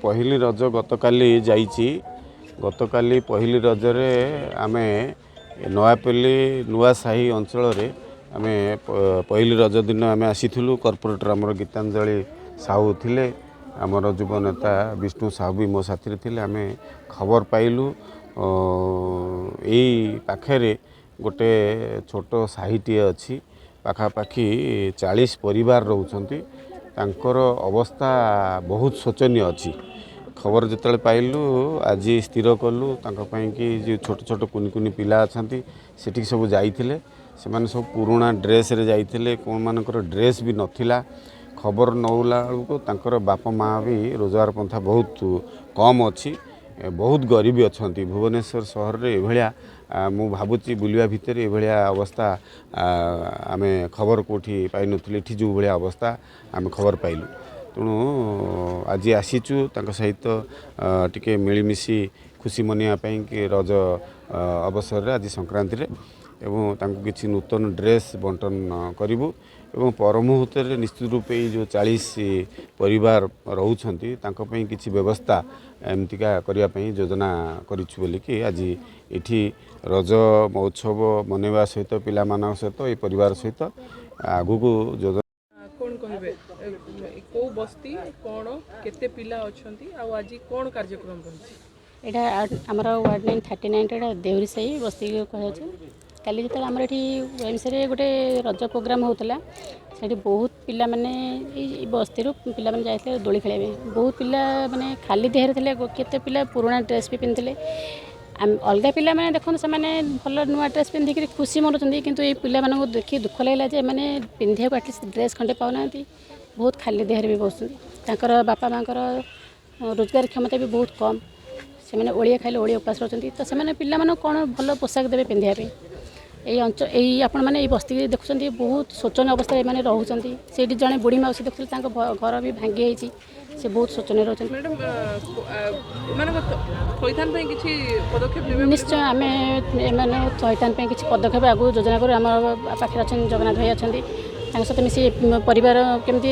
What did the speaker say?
पहली रज गतकाली जाइछि गतकाली पहली रजरे आमे नयापल्ली नुआसाही अंचल आमे पहली रज दिन आमे आसीथिलु। कॉर्पोरेटर आमर गीतांजलि साहू थिले, आमर युव नेता विष्णु साहू भी मो साथी थिले। आमे खबर पाइलु एई पाखरे गोटे छोट साहिटी अच्छी पाखापाखि 40 परिवार रोचंती। तांकर अवस्था बहुत शोचनीय अच्छी। खबर जिते पाइलु आज स्थिर कलु कि जो छोट छोट कुनि कुनि पिला अछंती सेठी सब जाइथिले। से माने सब पुराना ड्रेस रे जाइथिले, कोन मानकर ड्रेस भी नथिला। खबर नौला को तांकर बापा माँ भी रोजगार पंथा बहुत कम अच्छी, बहुत गरीबी अछंती। भुवनेश्वर सहर रे एभलिया मु भाबुची बुलिया भितर एभलिया अवस्था आमे खबर कोठी पाइ नथुली। एठी जो भलिया अवस्था आमे खबर पाइलु। तेणु आज आसीचु तांका सहित टिके मिलीमिशी खुशी मनिया ପାଇଁ कि रज अवसर रे आज संक्रांति रे एवं तांको किछि नूतन ड्रेस बंटन करिवु। एवं परमुहूर्त रे निश्चित रूप जो 40 परिवार रहउछंती तांको ପାଇଁ किछि व्यवस्था एमतिका करिया ପାଇଁ योजना करिछु बोली कि आज एठी रज महोत्सव मनैबा सहित पिला मानक सहित ए परिवार सहित आगु को योजना कौन कहबे को बस्ती कौन केते पिला अछंती आ आज कौन कार्यक्रम रही एटा हमर वार्ड लाइन 39 एटा देवरी सही बस्ती कह छै। काली जते हमर एठी एमसी रे गोटे रज प्रोग्राम होतला। सेठी बहुत पिला माने ई बस्ती रो पिला माने जायते दोली खेलेबे। बहुत पिला माने खाली देहरे थिले, केते पिला पुराना ड्रेस भी पिनथिले। अलग पिला माने देखन से माने भल नुआ ड्रेस पिंधि के खुशी मनउछंती, किंतु ए पिला माने देखि दुख लागला जे माने पिंधिया एटलिस्ट ड्रेस खंडे पाउनांती। बहुत खाली देहरे भी बसुंती। तांकर बापा मांकर रोजगार क्षमता भी बहुत कम। से माने ओळिया खाइले ओळिया उपास रहउछंती। तो से माने पिला माने कोन भल पोशाक देबे पिंधिया पे। এই অঞ্চল এই ଆପଣ ମାନେ এই ବସ୍ତି ଦେଖୁଛନ୍ତି ବହୁତ ଶୋଚନୀୟ ଅବସ୍ଥାରେ ଏମାନେ ରହୁଛନ୍ତି। ସେଇଠି ଜଣେ ବୁଢ଼ୀ ମାଉସୀ ଦେଖୁଥିଲେ ତାଙ୍କ ଘର ବି ଭାଙ୍ଗି ଯାଇଛି। ସେ ବହୁତ ଶୋଚନୀୟ ରହୁଛନ୍ତି। ମ୍ୟାଡାମ ଏମାନଙ୍କ ଥଇଥାନ ପାଇଁ କିଛି ପଦକ୍ଷେପ ନେବେ? ନିଶ୍ଚୟ ଆମେ ଏମାନେ ଥଇଥାନ ପାଇଁ କିଛି ପଦକ୍ଷେପ ଆଗକୁ ଯୋଜନା କରୁ। ଆମ ପାଖରେ ଅଛନ୍ତି ଜଗନ୍ନାଥ ଭାଇ ଅଛନ୍ତି, ତାଙ୍କ ସହିତ ମିଶି ପରିବାର କେମିତି